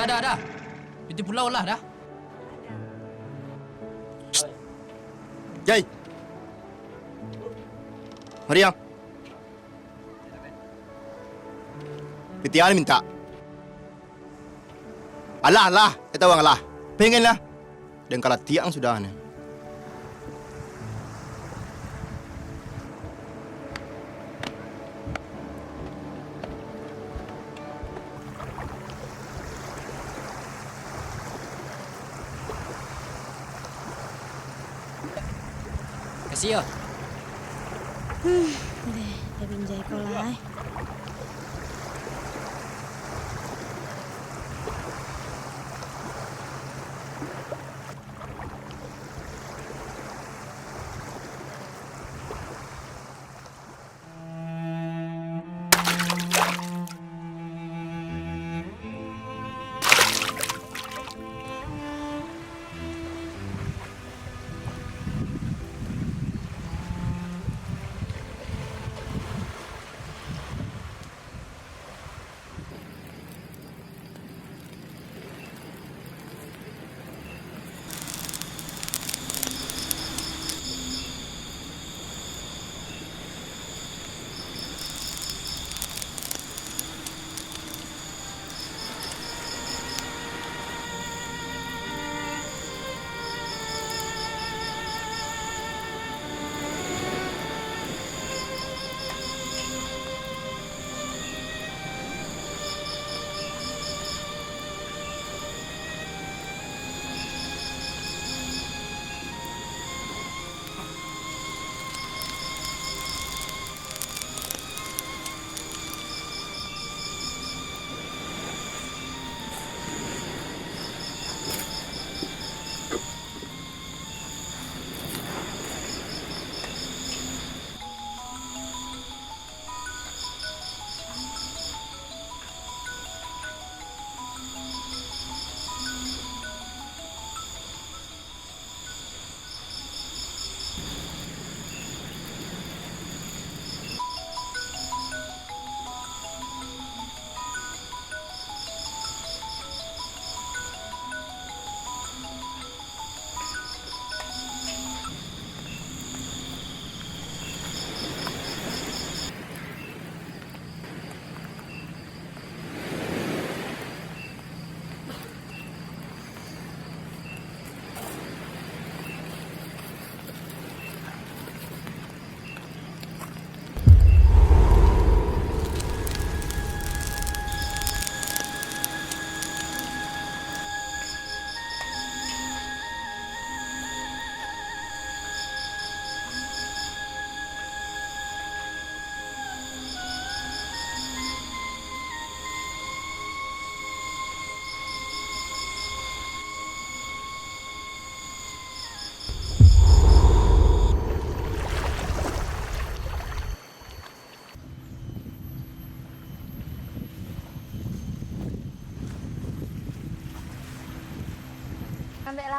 Dah. Cuti pulau lah dah. Jai. Mari yang. Pitian minta. Alah, kita bang alah. Pengen lah. Dan kalau tiang sudah nih. Kasih ya. Để mình dạy cô lại.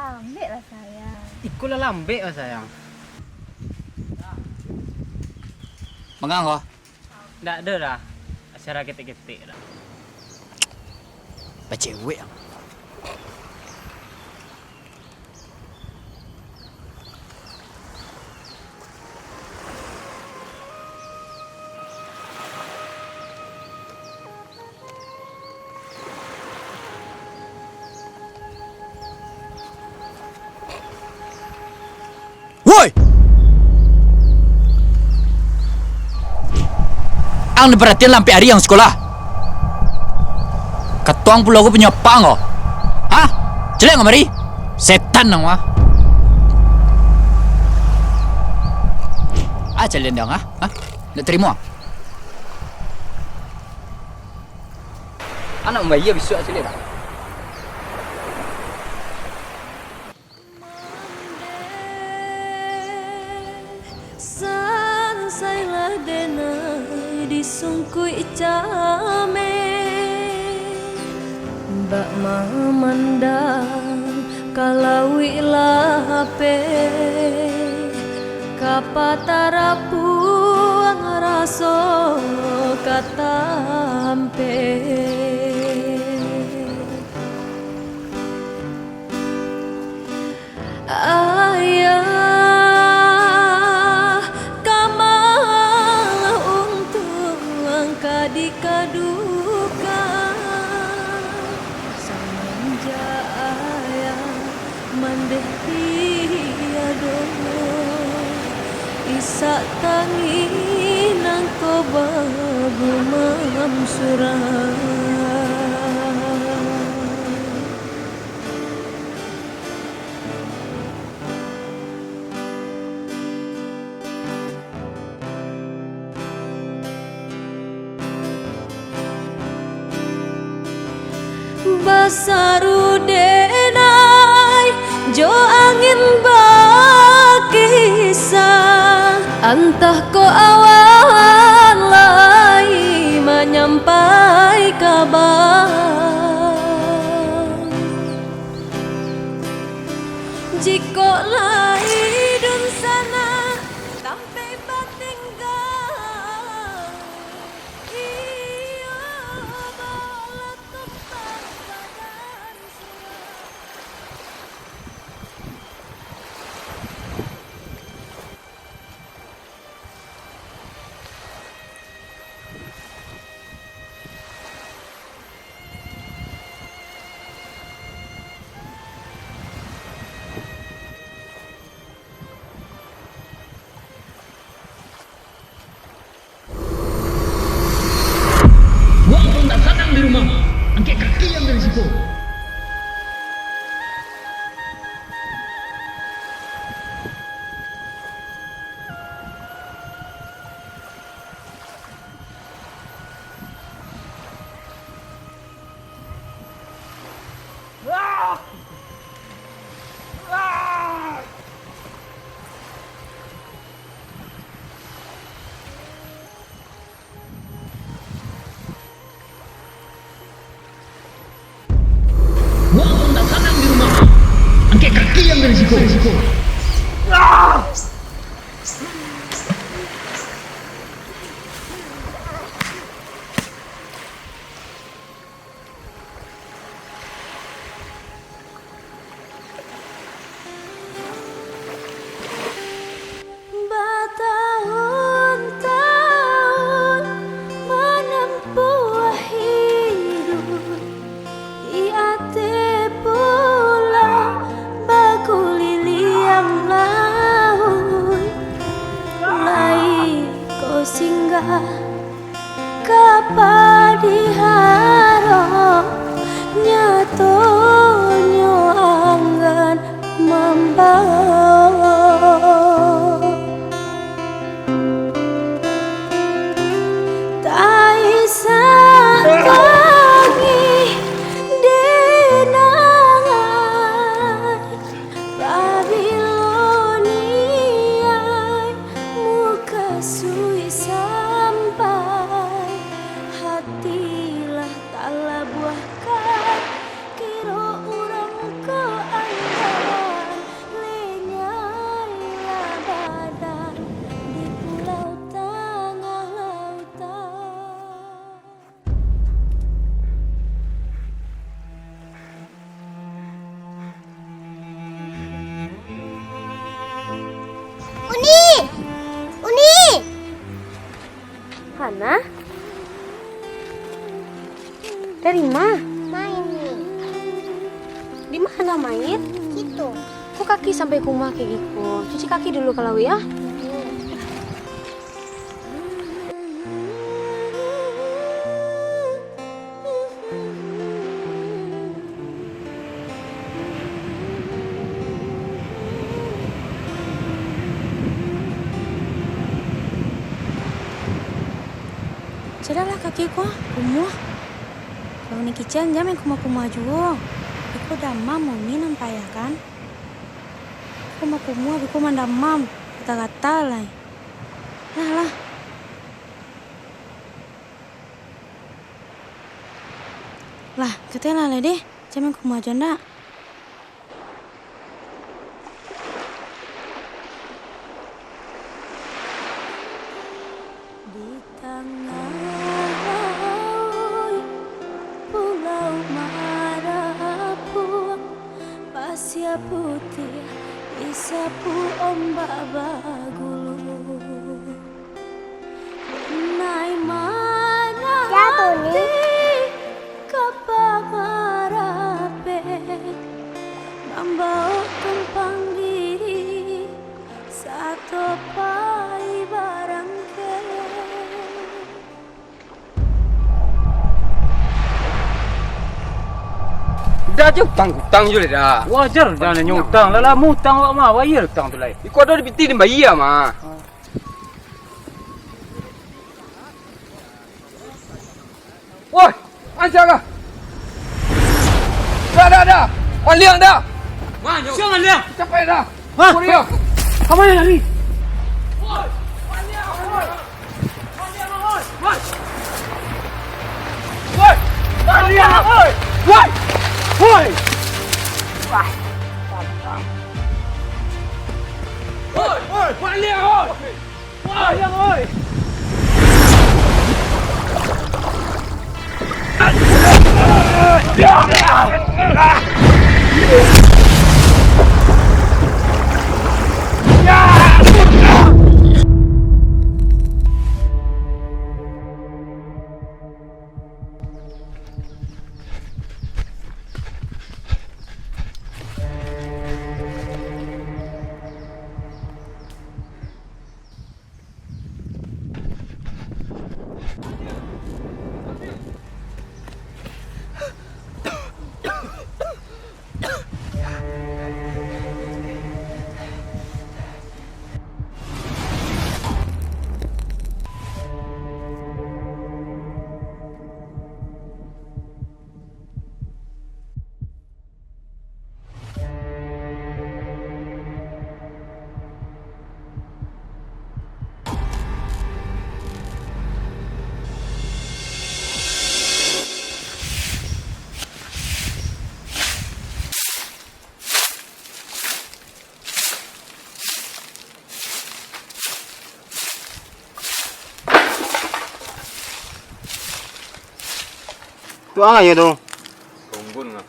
Ambil lah sayang. Ikut lah lambek lah sayang. Mengang kau. Tak ada dah. Asyara ketik-ketik dah. Cewek yang. Woi! Ang perhatian lampi hari yang sekolah. Ketuang pulau aku punya pang kok. Hah? Jelek nggak mari? Setan nang mah. Ah jalian dong ah? Hah? Nggak terima? Anak mbak iya besok aja dah. Sansailah denai disungkui came Bak mamandang kalawi lape kapatarapuang raso katampe sak tangi nang ko bagu mamsurah. Basarudenai jo angin bakisah antah ko awan lai menyampai kabar jiko lai dun sana sampai batinggal iya balat tentang badan Walaupun tak senang di rumah, angkat kaki yang berisiko. Walaupun tak senang di rumah, angkat kaki yang berisiko. bertahun-tahun menempuh hidup iate pula bakuli liang laut lai ko singgah kapadiharo nyato nyoanggan membawa Taisan tangi denangan Babilonia muka sui sampai hatilah tala buahkan kiro urang ke angan lenyailah badan di pulau tengah lautan. Uni! Hana? Dari mana? Main nih. Di mana main? Gitu. Kok kaki sampai kumah kayak gitu? Cuci kaki dulu kalau ya. Sudahlah kaki ko, kumuh. Kalau ni kicen jamin kumah juga. Aku damam mau ni nampak ya kan? Kumuh, aku mandamam. Kata-kata lah. Lah. Lah, katanya lah deh. Jamin kumah aja ndak. Di tengah pulau Marapun pasir putih disapu ombak bagulu naik mana hati kepangarape membawa tumpang diri satu pai Dah je hutang je dah. Wajar jangan nyutang. Lala mutang awak mah bayar hutang tu lai. Ikut ada di piti di bayi mah. Woi, anjang ah. Dah. Wan Liang dah. Mana? Jangan liang. Capai dah. Hah? Korea. Kamu yang lari. Tu ang ayo tu. Tunggun ngah.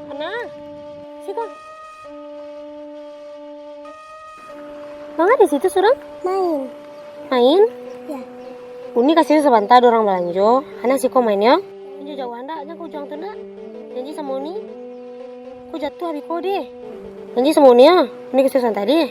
Ana, siko. Mama di situ surang? Main. Main? Ya. Uni kasih sebentar orang belanjo. Anak siko main ya. Ini jauh anda, aja kau jangan tenda. Janji sama Uni. Kau jatuh habis kau deh. Janji sama Uni ya. Uni kasih sebentar deh.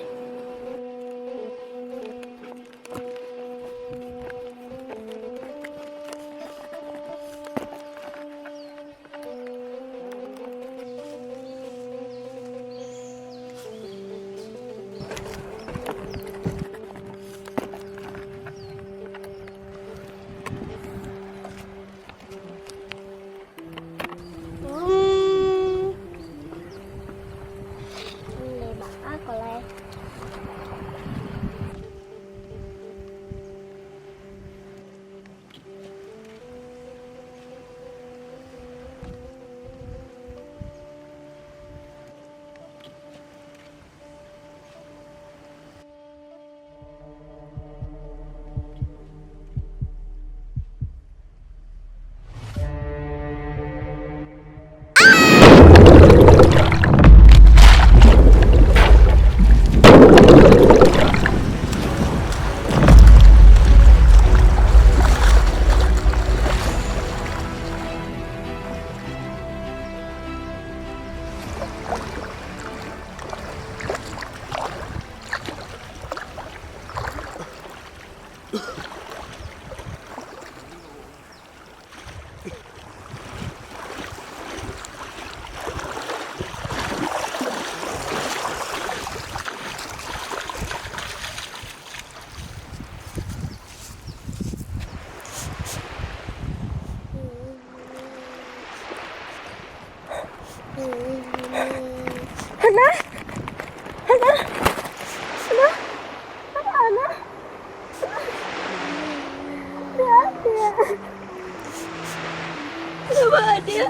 Dia.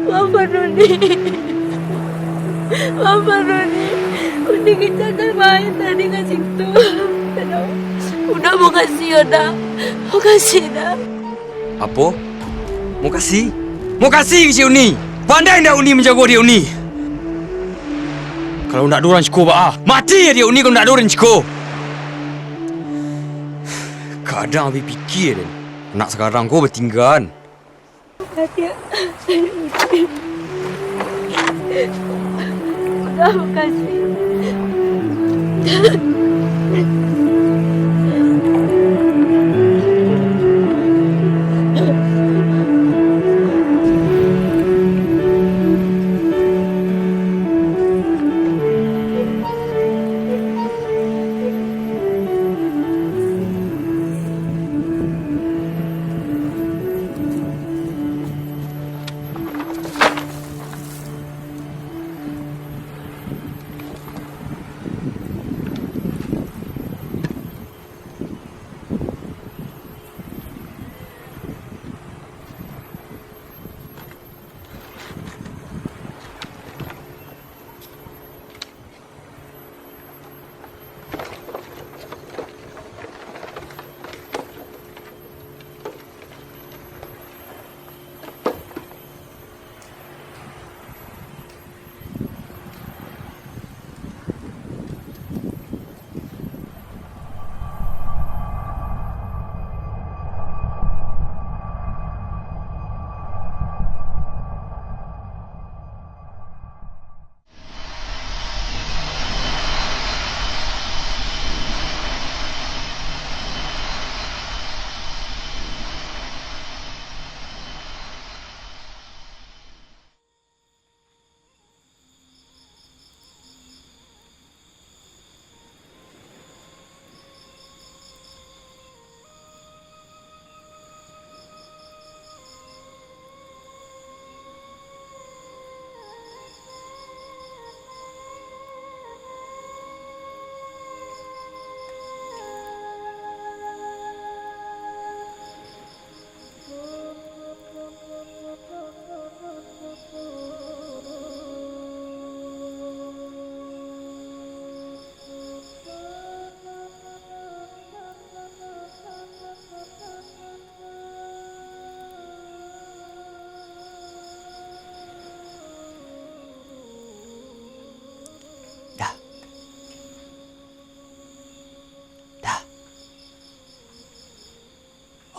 Maafkan Roni. Maafkan Roni. Uni kita main tadi ke situ. Udah mau kasih udah. Mau kasih dah. Apa? Mau kasih? Mau kasih ke si Uni? Pandai ndak Uni menjaga dia Uni? Kalau nak dorang ciko bah, mati dia Uni kalau nak dorang ciko. Kadang habis fikir dia. Nak sekarang kau bertinggan. Makasih ya. Udah, makasih.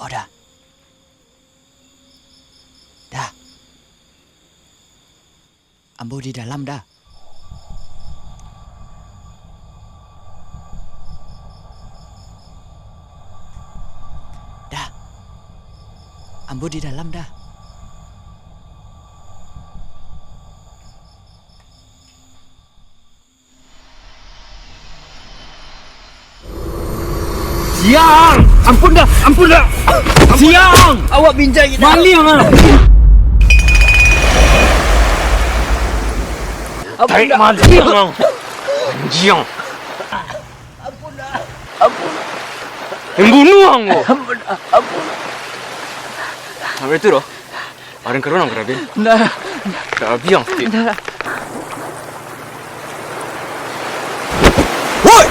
Oh, dah. Dah. Ambo di dalam dah. Dah. Ambo di dalam dah. Siang! Ampun dah! Siang! Awak binjai dah. Maling ah! Tarik maling ah! Anjing! Yang bunuh aku! Apa itu loh? Ada kerana kerabin? Nah. Kerabin yang sedih. Woi!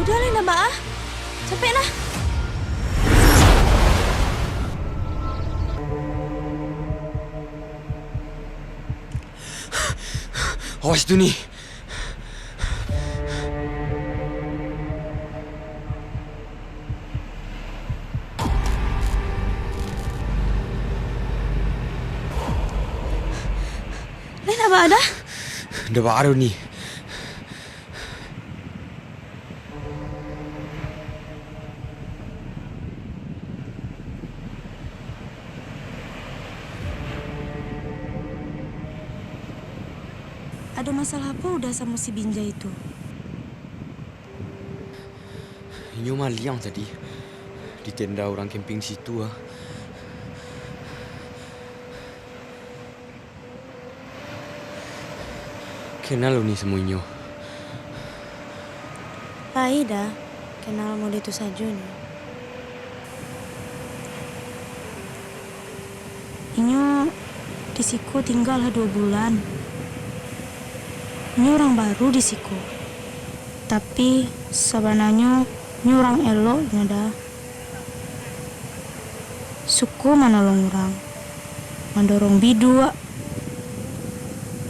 Udah lah, Mbak ah. Capek lah. Awas tu ni. apa ada? Udah baru nih. Ada masalah apa udah sama si Binja itu? Inyo mah liang tadi. Di tenda orang camping situ ah. Kenal lo nih semuanya. Laida, kenal mode itu saja nih. Inyo di siku tinggal 2 bulan. Ini orang baru di siku. Tapi sebenarnya ini orang elok dah. Suku menolong orang. Mendorong bidu,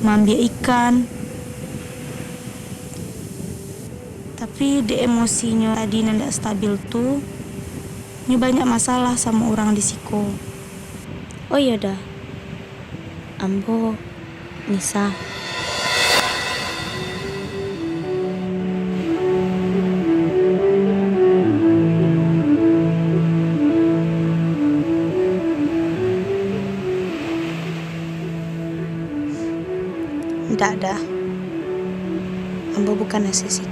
mambil ikan. Tapi de emosinya tadi ndak stabil tuh. Ini banyak masalah sama orang di siku. Oh iya dah. Ambo Nisa. Tidak ada. Ambo bukan asisiku.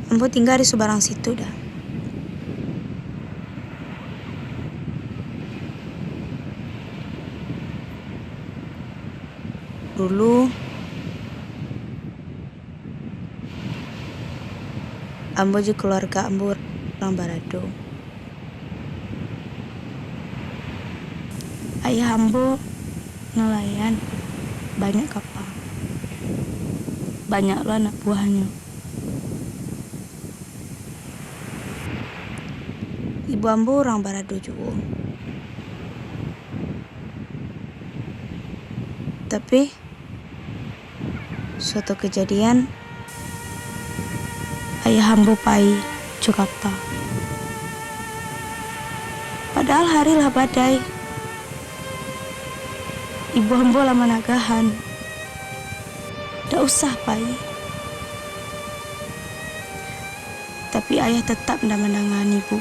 Ambo tinggal di sebarang situ dah. Dulu Ambo juga keluarga Ambo orang Barado. Ayah Ambo nelayan, banyak kapal, banyak lo anak buahnya. Ibu Ambo orang Barado juga. Tapi suatu kejadian ayah Ambo pai Jakarta. Padahal hari lah badai. Ibu Ambo lama nagahan. Tidak usah pai. Tapi ayah tetap tidak menangani ibu.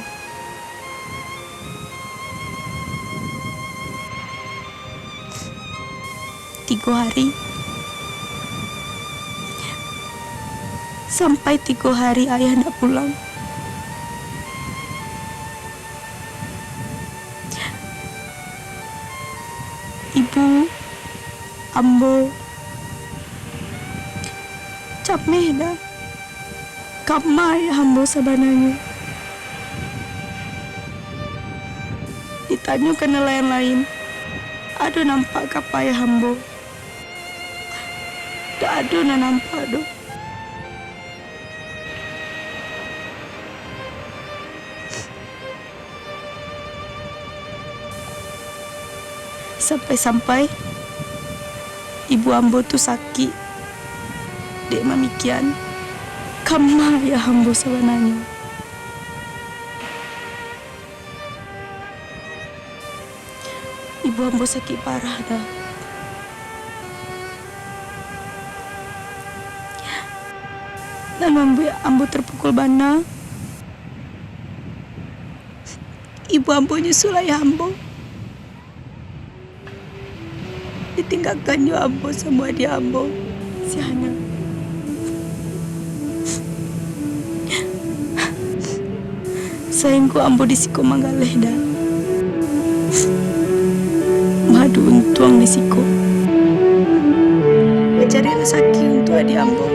Sampai 3 hari ayah tidak pulang. Ibu Ambo capek dah. Kama ayah Ambo sebenarnya. Ditanya ke nelayan lain, ada nampak kapal ayah Ambo? Tak ada na nampak do. Sampai-sampai ibu Ambo tuh sakit. Dek mamikian kama ya Ambo sebenarnya. Ibu Ambo sakit parah dah. Dan Ambo terpukul bana. Ibu Ambo nyusul ayah Ambo. Ditinggalkan yo Ambo sama adik Ambo si Hana. Sayangku Ambo di Siko Manggaleh dah. Madu untuang di Siko. Mencari rezeki untuk adik Ambo.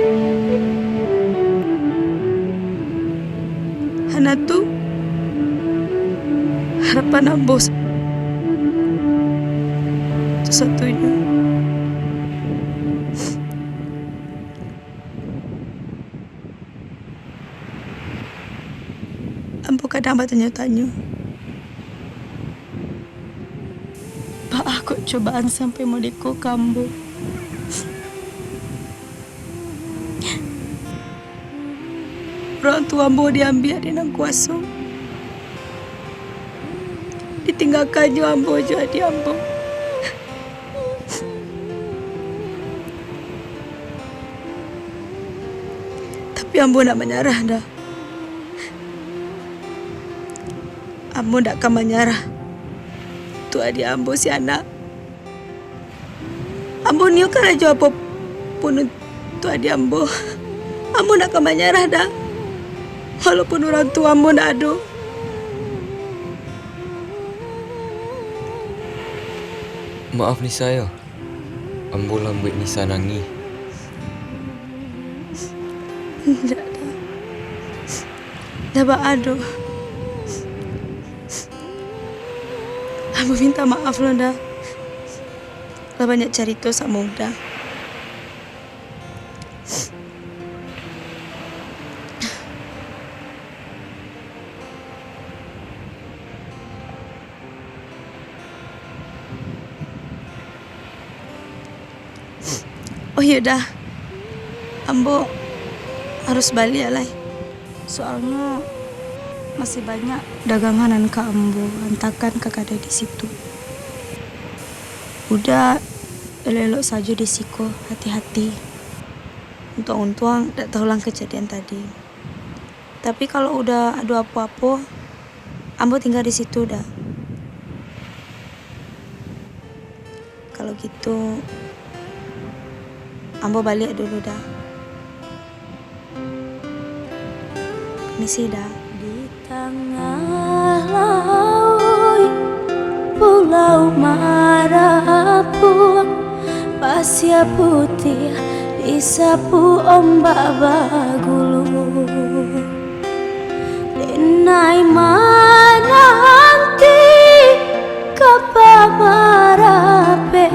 Hana tuh harapan Ambo satunya. Ambo kadang bertanya-tanya, Kok cobaan sampai mau deko kambo. Orang tua ambo diambil di nang kuasa. Ditinggalkan jo ambo jo di ambo. Tapi ambo nak menyerah dah. Ambo tak akan menyerah. Tu adik ambo si anak. Ambo ni kan aja apa pun tu adik ambo. Ambo nak akan menyerah dah. Walaupun orang tua ambo nak ada. Maaf Nisa ya. Ambo lambat Nisa nangis. Tidak dah. Dah bak ada. Ambo minta maaf lah dah. Lah banyak cerita sama udah. Oh yaudah, ambo harus balik alai. Soalnya masih banyak daganganan ke ambo, antakan kakak ada di situ. Udah elok saja di siko, hati-hati. Untung-untung tak terulang kejadian tadi. Tapi kalau udah ada apa-apa, ambo tinggal di situ dah. Kalau gitu ambo balik dulu dah. Misi dah. Di tengah laut Pulau Marapu, pasir putih disapu ombak bagulu. Denai menanti kapal Marape,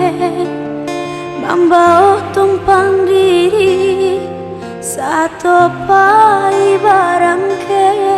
membawa tumpang diri satu pai barangke.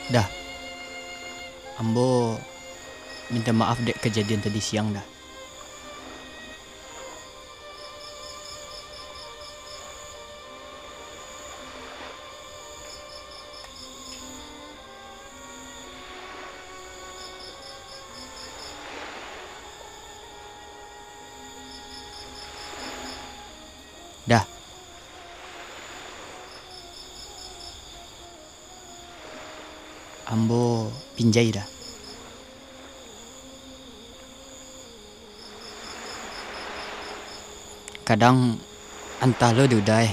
Dah. Ambo minta maaf dek kejadian tadi siang dah. Dah. Ambo pinjai dah. Kadang antah lo dudai.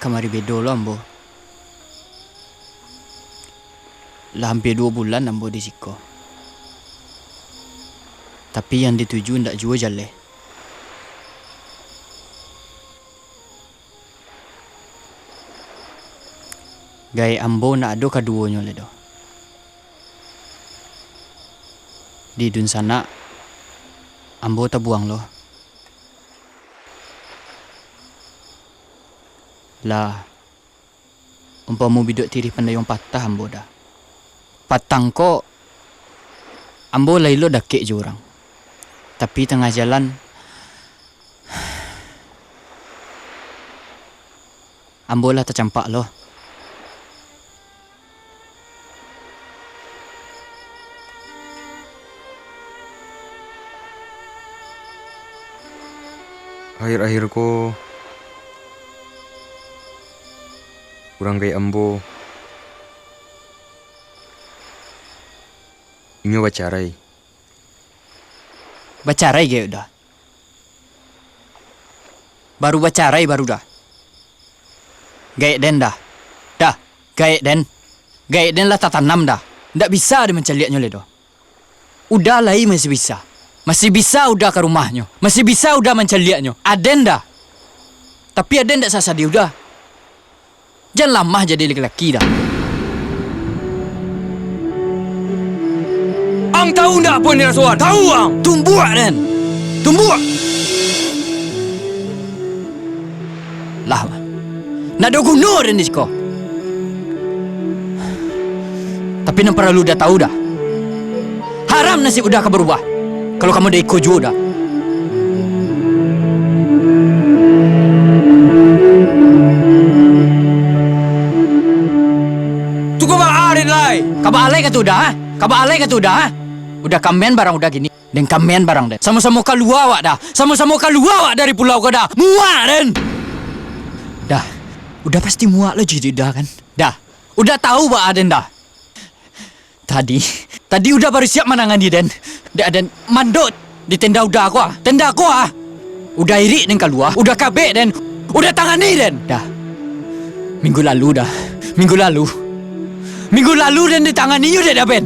Kamari bedo lo ambo. Lah hampir 2 bulan ambo di siko. Tapi yang dituju ndak jua jale. Gaya ambo nak ado kaduonyo le do. Di dun sana ambo tabuang lo. Lah Umpamu biduk tiri pandai yang patah ambo dah. Patang ko ambo lailo dakik je orang. Tapi tengah jalan ambo lah tercampak loh. Akhir-akhir ko kurang kayak ambo. Inyo bacarai. Bacarai gaya udah. Baru bacarai baru dah. Gaya den dah. Dah, gaya den. Gaya den lah tak tanam dah. Ndak bisa dia mencaliaknya le doh. Udah lah masih bisa. Masih bisa udah ke rumahnya. Masih bisa udah mencaliaknya. Aden dah. Tapi Aden ndak sasa dia udah. Jangan lama jadi laki-laki dah. Ang tahu ndak apa ni rasuah? Tahu ang? Tumbuak Den. Tumbuak. Lah. Nak ada guna Den di siko. Tapi nak perlu dah tahu dah. Haram nasib udah ke berubah. Kalau kamu dah ikut juga dah. Cukup bang lai. Kabar alai kata udah, ha? Kabar alai kata udah, ha? Udah kamen barang udah gini. Dan kamen barang Den. Sama-sama keluar awak dah. Sama-sama keluar awak dari pulau kau dah. Muak Den. Dah. Udah pasti muak lo jadi dah kan? Dah. Udah tahu Pak Aden dah. Tadi udah baru siap menangani Den. Dah Den mandut di tenda udah aku ah. Tenda aku ah. Udah irik Den keluar. Udah kabek Den. Udah tangani Den. Dah. Minggu lalu dah. Minggu lalu Den ditangani you dah Ben.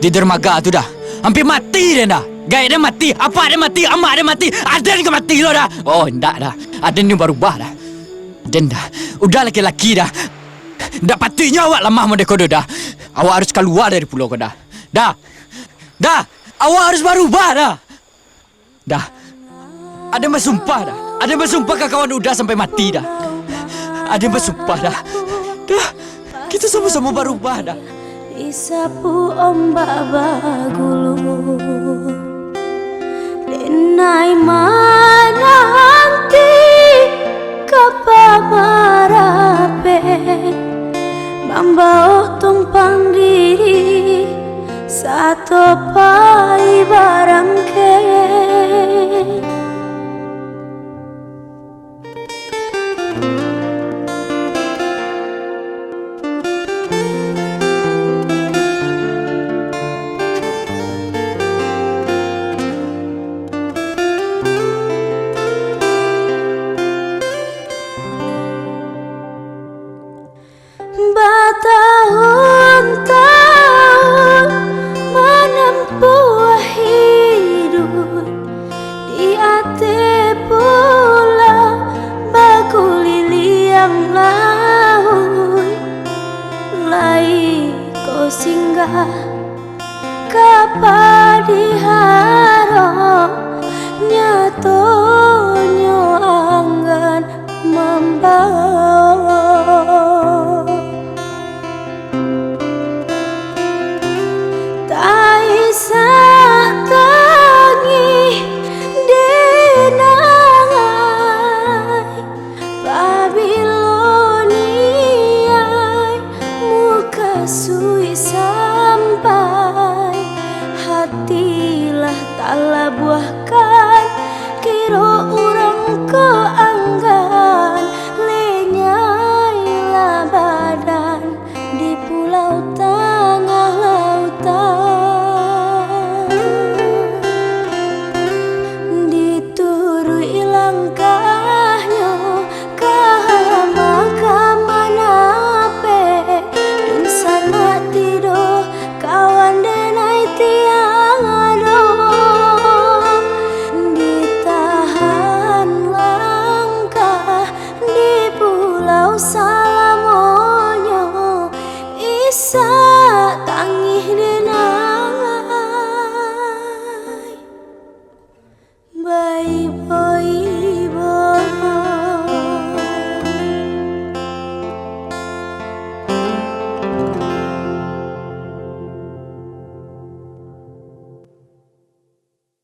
Di dermaga tu dah. Hampir mati Den dah. Gaya dia mati. Apa dia mati? Amak dia mati. Aden ke mati lo dah. Oh, enggak dah. Aden ni berubah dah. Aden dah. Udah laki-laki dah. Ndak patutnya awak lemah mendekodo dah. Awak harus keluar dari pulau kau dah. Dah. Awak harus berubah dah. Dah. Ada bersumpah dah. Ada bersumpah ke kawan udah sampai mati dah. Ada bersumpah dah. Dah. Kita sama-sama berubah dah. Disapu ombak bagulu Denai mana nanti kapamarape Mambao tumpang diri Satu pai barangke Bertahun-tahun menempuh hidup di ate pulau baguli yang laut lai kau singgah kapadiharo nyatonyo anggan membawa tangi denangai Babiloniai muka sui sampai hatilah tak buahkan kiro orang keanggan lenyailah badan di pulau tengah lautan Langkah